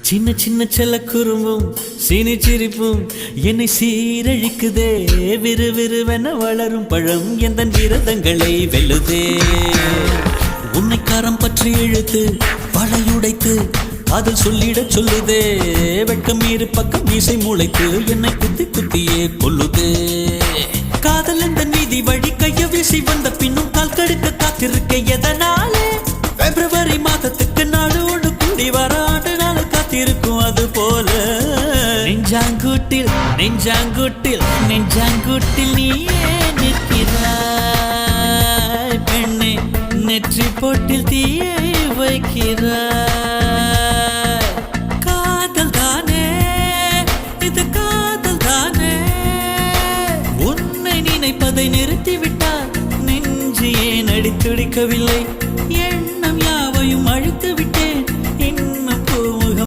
சின்ன சின்ன செல்ல குறும்பும் சீனி சிரிப்பும் என்னை சீரழிக்குதே. விறுவிறுவென வளரும் பழம் எந்த விரதங்களை வெல்லுதே. உன்னை கரம் பற்றி இழுத்து வளையுடைத்து அதில் சொல்லிட சொல்லுதே. வெட்கம் இரு பக்கம் மீசை முளைத்து என்னை குத்தி குத்தியே கொல்லுதே. காதல் என்ற நீதி வழி கைய வீசி வந்த பின்னும் கால் கடுக்க காத்திருக்க எதனாலே? பிப்ரவரி மாதத்துக்கு நாடு ஒன்று கூடி வர ஆண்டு நாள் காத்திருக்கும். அது போல நெஞ்சாங்கூட்டில் நெஞ்சாங்கூட்டில் நெஞ்சாங்கூட்டில் நீயே நிற்கிறாய் பெண்ணே. நெற்றி போட்டில் தீயை வைக்கிறாய். காதல் தானே இது, காதல் தானே. உன்னை நினைப்பதை நிறுத்திவிட்டால் நெஞ்சு ஏன் அடித்துடிக்கவில்லை?